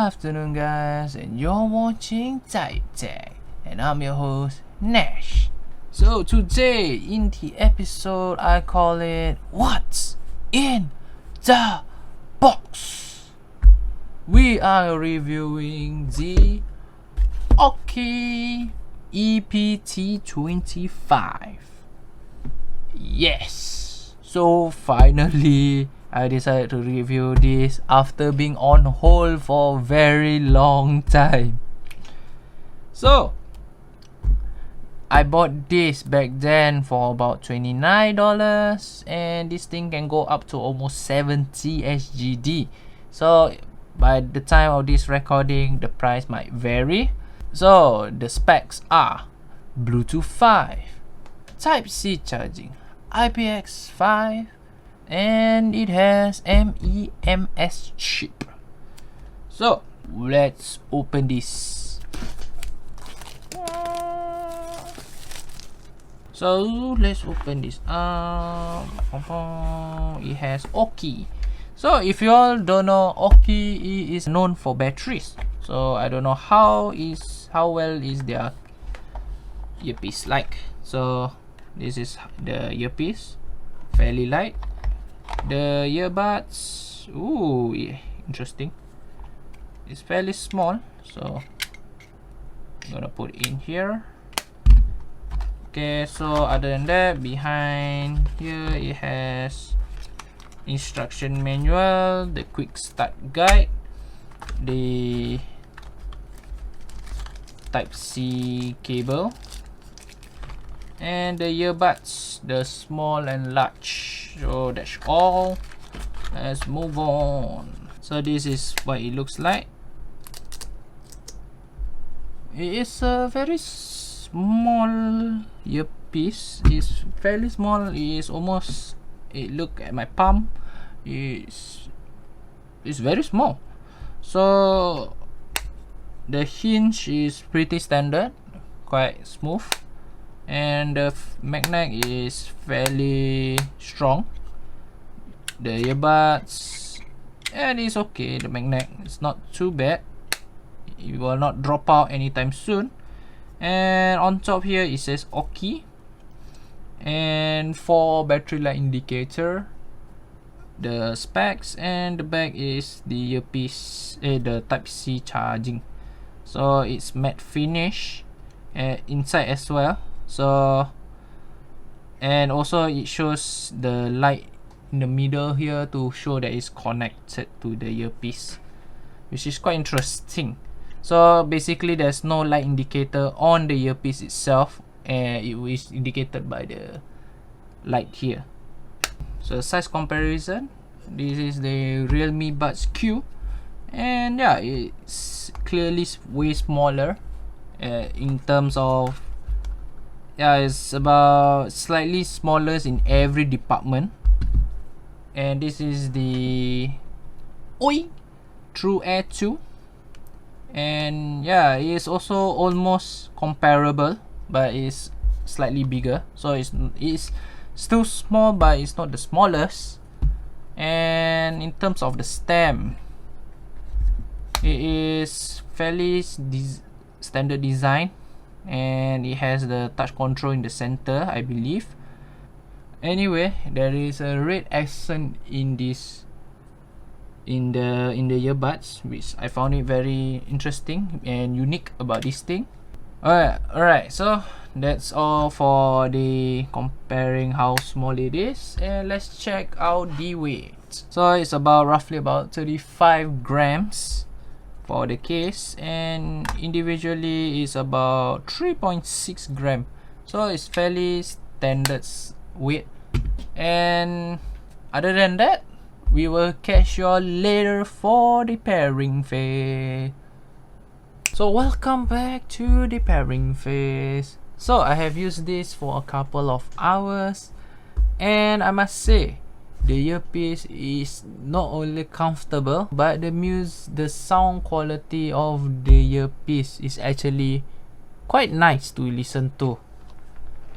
afternoon, guys, and you're watching Type Tech, and I'm your host Nash. So today in the episode, I call it What's in the Box. We are reviewing the Aukey EP-T25. Yes, so finally I decided to review this after being on hold for a very long time. So I bought this back then for about $29, and this thing can go up to almost 70 SGD. So by the time of this recording, the price might vary. So the specs are Bluetooth 5, Type-C charging, IPX5, and it has MEMS chip. So let's open this. So let's open this up. It has Aukey. So if you all don't know, Aukey is known for batteries. So I don't know how well is their earpiece like. So this is the earpiece, fairly light. The earbuds, ooh, yeah, interesting. It's fairly small, so I'm gonna put it in here. Okay, so other than that, behind here it has instruction manual, the quick start guide, the Type-C cable, and the earbuds, the small and large. So that's all. Let's move on. So this is what it looks like. It is a very small earpiece. It's fairly small. It is almost, it look at my palm. It's very small. So the hinge is pretty standard, quite smooth, and the magnet is fairly strong. The earbuds, and it's okay. The magnet is not too bad. It will not drop out anytime soon. And on top here it says Aukey, and for battery life indicator, the specs, and the back is the earpiece, the Type-C charging. So it's matte finish inside as well. So, and also it shows the light in the middle here to show that it's connected to the earpiece, which is quite interesting. So basically there's no light indicator on the earpiece itself, and it is indicated by the light here. So size comparison, this is the Realme Buds Q, and yeah, it's clearly way smaller in terms of, yeah, it's about slightly smaller in every department. And this is the Oi True Air 2, and yeah, it is also almost comparable, but it's slightly bigger. So it's still small, but it's not the smallest. And in terms of the stem, it is fairly standard design, and it has the touch control in the center, I believe. Anyway, there is a red accent in this, in the earbuds, which I found it very interesting and unique about this thing. Alright, so that's all for the comparing how small it is, and let's check out the weight. So it's about roughly about 35 grams for the case, and individually is about 3.6 gram. So it's fairly standard weight. And other than that, we will catch you all later for the pairing phase. So welcome back to the pairing phase. So I have used this for a couple of hours, and I must say the earpiece is not only comfortable, but the sound quality of the earpiece is actually quite nice to listen to.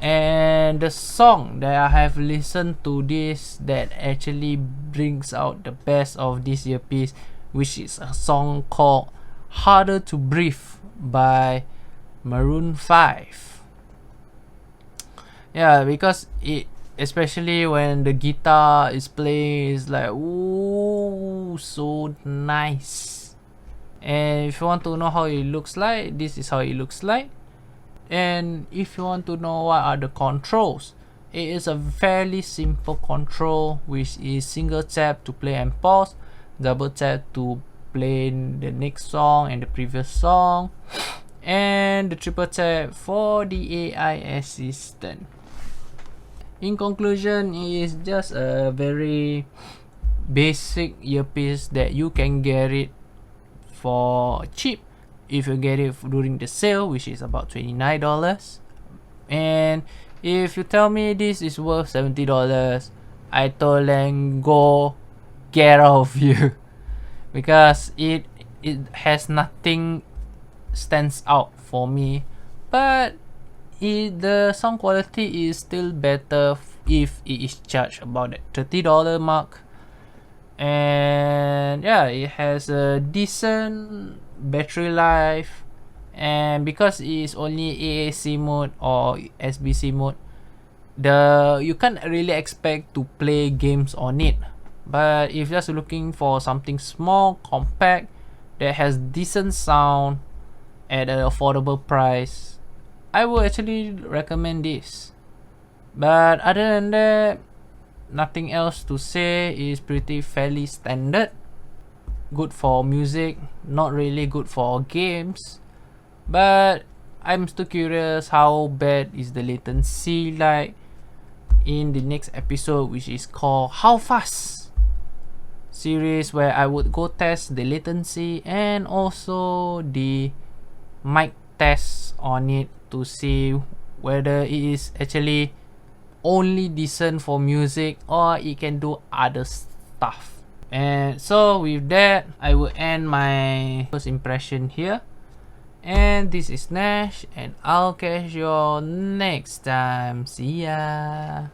And the song that I have listened to this that actually brings out the best of this earpiece, which is a song called Harder to Breathe by Maroon 5. Yeah, because it, especially when the guitar is playing, is like, ooh, so nice. And if you want to know how it looks like, this is how it looks like. And if you want to know what are the controls, it is a fairly simple control, which is single tap to play and pause, double tap to play the next song and the previous song, and the triple tap for the AI assistant. In conclusion, it is just a very basic earpiece that you can get it for cheap if you get it during the sale, which is about $29. And if you tell me this is worth $70, I told them go get out of here, because it has nothing stands out for me. But the sound quality is still better if it is charged about that $30 mark. And yeah, it has a decent battery life, and because it is only AAC mode or SBC mode, you can't really expect to play games on it. But if you're just looking for something small, compact, that has decent sound at an affordable price, I would actually recommend this. But other than that, nothing else to say. Is pretty fairly standard. Good for music, not really good for games. But I'm still curious how bad is the latency like in the next episode, which is called How Fast series, where I would go test the latency and also the mic test on it to see whether it is actually only decent for music or it can do other stuff. And so with that, I will end my first impression here. And this is Nash, and I'll catch you all next time. See ya.